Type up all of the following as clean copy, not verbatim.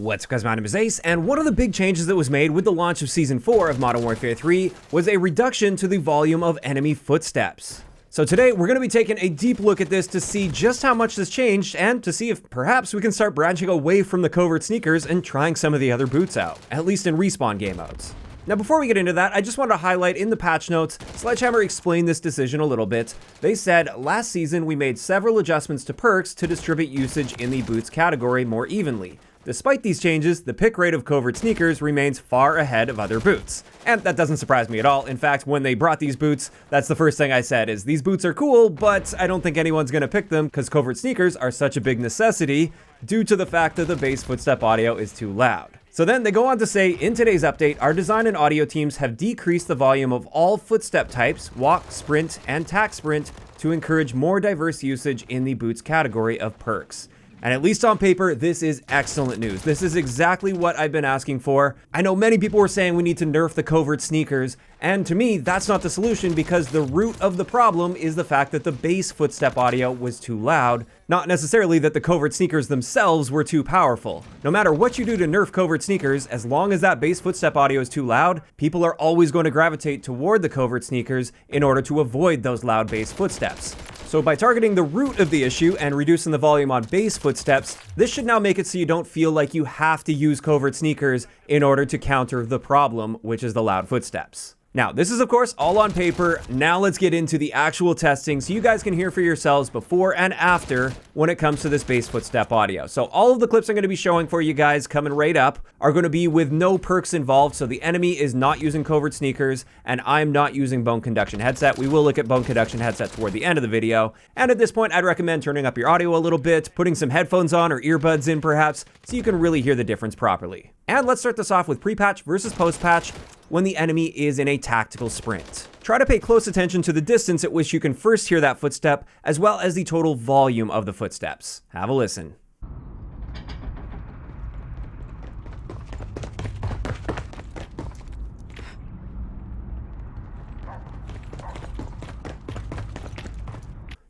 What's up guys, my name is Ace, and one of the big changes that was made with the launch of Season 4 of Modern Warfare 3 was a reduction to the volume of enemy footsteps. So today, we're going to be taking a deep look at this to see just how much this changed, and to see if perhaps we can start branching away from the Covert Sneakers and trying some of the other boots out, at least in respawn game modes. Now before we get into that, I just wanted to highlight in the patch notes, Sledgehammer explained this decision a little bit. They said, last season we made several adjustments to perks to distribute usage in the boots category more evenly. Despite these changes, the pick rate of Covert Sneakers remains far ahead of other boots. And that doesn't surprise me at all. In fact, when they brought these boots, that's the first thing I said is these boots are cool, but I don't think anyone's gonna pick them because Covert Sneakers are such a big necessity due to the fact that the bass footstep audio is too loud. So then they go on to say, in today's update, our design and audio teams have decreased the volume of all footstep types, walk, sprint, and tack sprint, to encourage more diverse usage in the boots category of perks. And at least on paper, this is excellent news. This is exactly what I've been asking for. I know many people were saying we need to nerf the Covert Sneakers, and to me, that's not the solution because the root of the problem is the fact that the bass footstep audio was too loud, not necessarily that the Covert Sneakers themselves were too powerful. No matter what you do to nerf Covert Sneakers, as long as that bass footstep audio is too loud, people are always going to gravitate toward the Covert Sneakers in order to avoid those loud bass footsteps. So by targeting the root of the issue and reducing the volume on bass footsteps, this should now make it so you don't feel like you have to use Covert Sneakers in order to counter the problem, which is the loud footsteps. Now, this is of course all on paper. Now let's get into the actual testing so you guys can hear for yourselves before and after when it comes to this bass footstep audio. So all of the clips I'm going to be showing for you guys coming right up are going to be with no perks involved. So the enemy is not using Covert Sneakers and I'm not using Bone Conduction headset. We will look at Bone Conduction headset toward the end of the video. And at this point, I'd recommend turning up your audio a little bit, putting some headphones on or earbuds in perhaps, so you can really hear the difference properly. And let's start this off with pre-patch versus post-patch when the enemy is in a tactical sprint. Try to pay close attention to the distance at which you can first hear that footstep, as well as the total volume of the footsteps. Have a listen.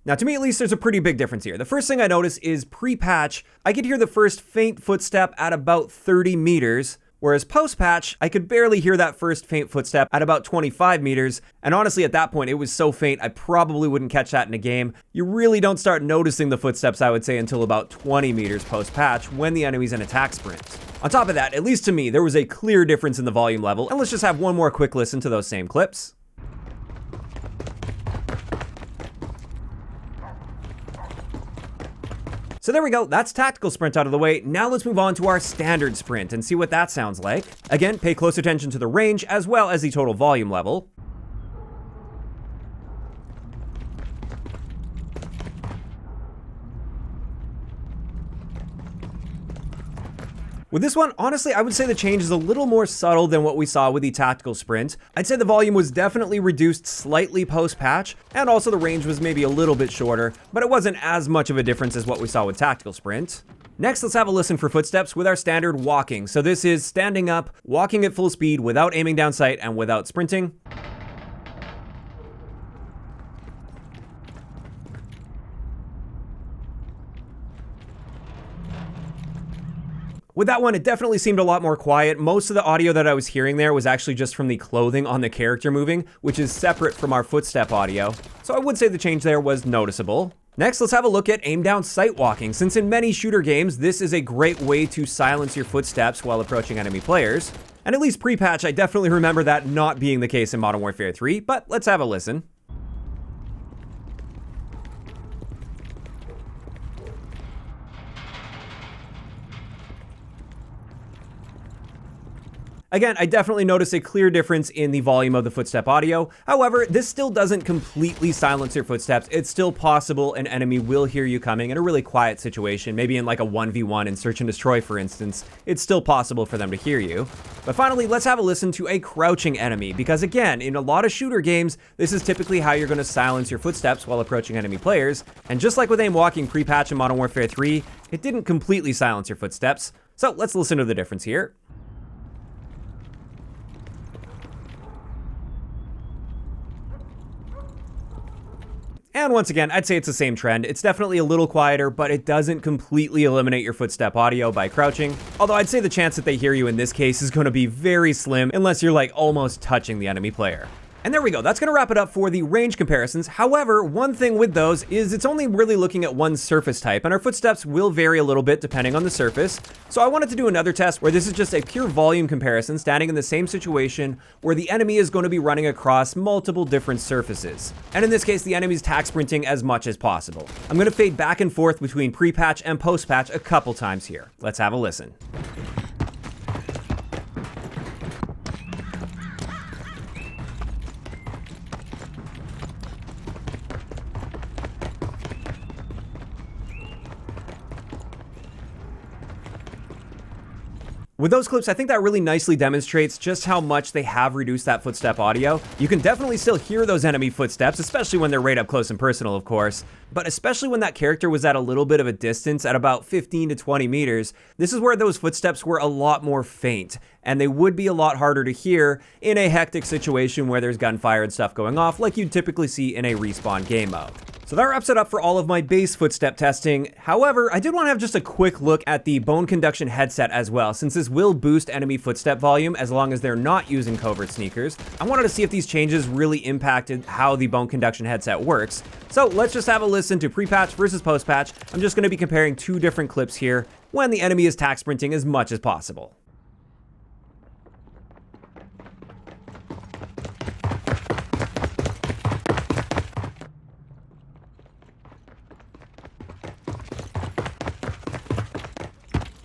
Now, to me at least, there's a pretty big difference here. The first thing I notice is pre-patch, I could hear the first faint footstep at about 30 meters, whereas post-patch, I could barely hear that first faint footstep at about 25 meters, and honestly at that point it was so faint I probably wouldn't catch that in a game. You really don't start noticing the footsteps, I would say, until about 20 meters post-patch when the enemy's in attack sprint. On top of that, at least to me, there was a clear difference in the volume level, and let's just have one more quick listen to those same clips. So there we go, that's tactical sprint out of the way. Now let's move on to our standard sprint and see what that sounds like. Again, pay close attention to the range as well as the total volume level. With this one, honestly, I would say the change is a little more subtle than what we saw with the tactical sprint. I'd say the volume was definitely reduced slightly post-patch, and also the range was maybe a little bit shorter, but it wasn't as much of a difference as what we saw with tactical sprint. Next, let's have a listen for footsteps with our standard walking. So this is standing up, walking at full speed without aiming down sight and without sprinting. With that one, it definitely seemed a lot more quiet. Most of the audio that I was hearing there was actually just from the clothing on the character moving, which is separate from our footstep audio. So I would say the change there was noticeable. Next, let's have a look at aim down sight walking, since in many shooter games, this is a great way to silence your footsteps while approaching enemy players. And at least pre-patch, I definitely remember that not being the case in Modern Warfare 3, but let's have a listen. Again, I definitely notice a clear difference in the volume of the footstep audio. However, this still doesn't completely silence your footsteps. It's still possible an enemy will hear you coming in a really quiet situation, maybe in like a 1v1 in Search and Destroy, for instance. It's still possible for them to hear you. But finally, let's have a listen to a crouching enemy, because again, in a lot of shooter games, this is typically how you're going to silence your footsteps while approaching enemy players. And just like with aim walking pre-patch in Modern Warfare 3, it didn't completely silence your footsteps. So let's listen to the difference here. And once again, I'd say it's the same trend. It's definitely a little quieter, but it doesn't completely eliminate your footstep audio by crouching. Although I'd say the chance that they hear you in this case is going to be very slim unless you're like almost touching the enemy player. And there we go, that's gonna wrap it up for the range comparisons. However, one thing with those is it's only really looking at one surface type, and our footsteps will vary a little bit depending on the surface. So I wanted to do another test where this is just a pure volume comparison, standing in the same situation where the enemy is going to be running across multiple different surfaces. And in this case, the enemy's tack sprinting as much as possible. I'm gonna fade back and forth between pre-patch and post-patch a couple times here. Let's have a listen. With those clips, I think that really nicely demonstrates just how much they have reduced that footstep audio. You can definitely still hear those enemy footsteps, especially when they're right up close and personal, of course. But especially when that character was at a little bit of a distance, at about 15 to 20 meters, this is where those footsteps were a lot more faint, and they would be a lot harder to hear in a hectic situation where there's gunfire and stuff going off, like you'd typically see in a respawn game mode. So that wraps it up for all of my base footstep testing. However, I did want to have just a quick look at the Bone Conduction headset as well, since this will boost enemy footstep volume as long as they're not using Covert Sneakers. I wanted to see if these changes really impacted how the Bone Conduction headset works. So let's just have a listen to pre-patch versus post-patch. I'm just going to be comparing two different clips here when the enemy is tack sprinting as much as possible.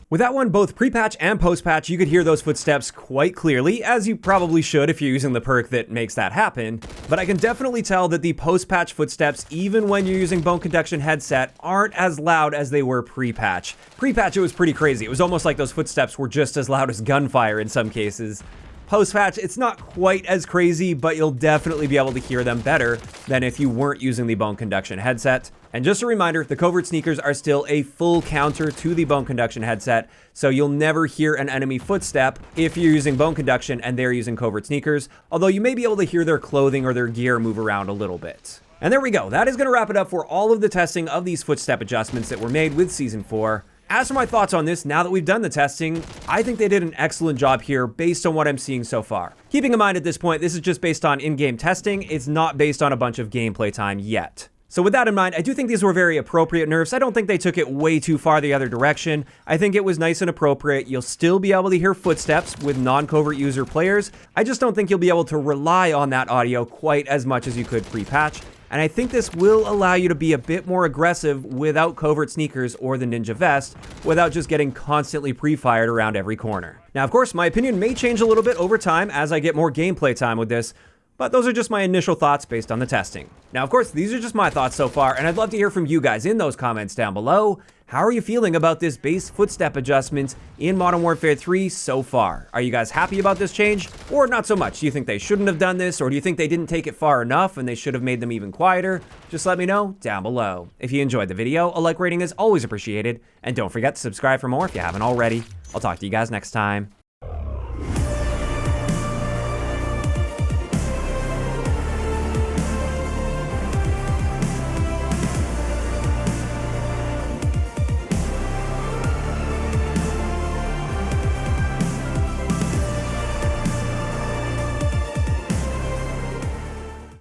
With that one, both pre-patch and post-patch, you could hear those footsteps quite clearly, as you probably should if you're using the perk that makes that happen. But I can definitely tell that the post-patch footsteps, even when you're using Bone Conduction headset, aren't as loud as they were pre-patch. Pre-patch, it was pretty crazy. It was almost like those footsteps were just as loud as gunfire in some cases. Post-patch, it's not quite as crazy, but you'll definitely be able to hear them better than if you weren't using the Bone Conduction headset. And just a reminder, the Covert Sneakers are still a full counter to the Bone Conduction headset, so you'll never hear an enemy footstep if you're using Bone Conduction and they're using Covert Sneakers, although you may be able to hear their clothing or their gear move around a little bit. And there we go, that is going to wrap it up for all of the testing of these footstep adjustments that were made with Season 4. As for my thoughts on this, now that we've done the testing, I think they did an excellent job here based on what I'm seeing so far. Keeping in mind at this point, this is just based on in-game testing, it's not based on a bunch of gameplay time yet. So with that in mind, I do think these were very appropriate nerfs. I don't think they took it way too far the other direction. I think it was nice and appropriate. You'll still be able to hear footsteps with non-covert user players. I just don't think you'll be able to rely on that audio quite as much as you could pre-patch. And I think this will allow you to be a bit more aggressive without Covert Sneakers or the Ninja Vest, without just getting constantly pre-fired around every corner. Now, of course, my opinion may change a little bit over time as I get more gameplay time with this, but those are just my initial thoughts based on the testing. Now, of course, these are just my thoughts so far, and I'd love to hear from you guys in those comments down below. How are you feeling about this base footstep adjustment in Modern Warfare 3 so far? Are you guys happy about this change, or not so much? Do you think they shouldn't have done this, or do you think they didn't take it far enough and they should have made them even quieter? Just let me know down below. If you enjoyed the video, a like rating is always appreciated, and don't forget to subscribe for more if you haven't already. I'll talk to you guys next time.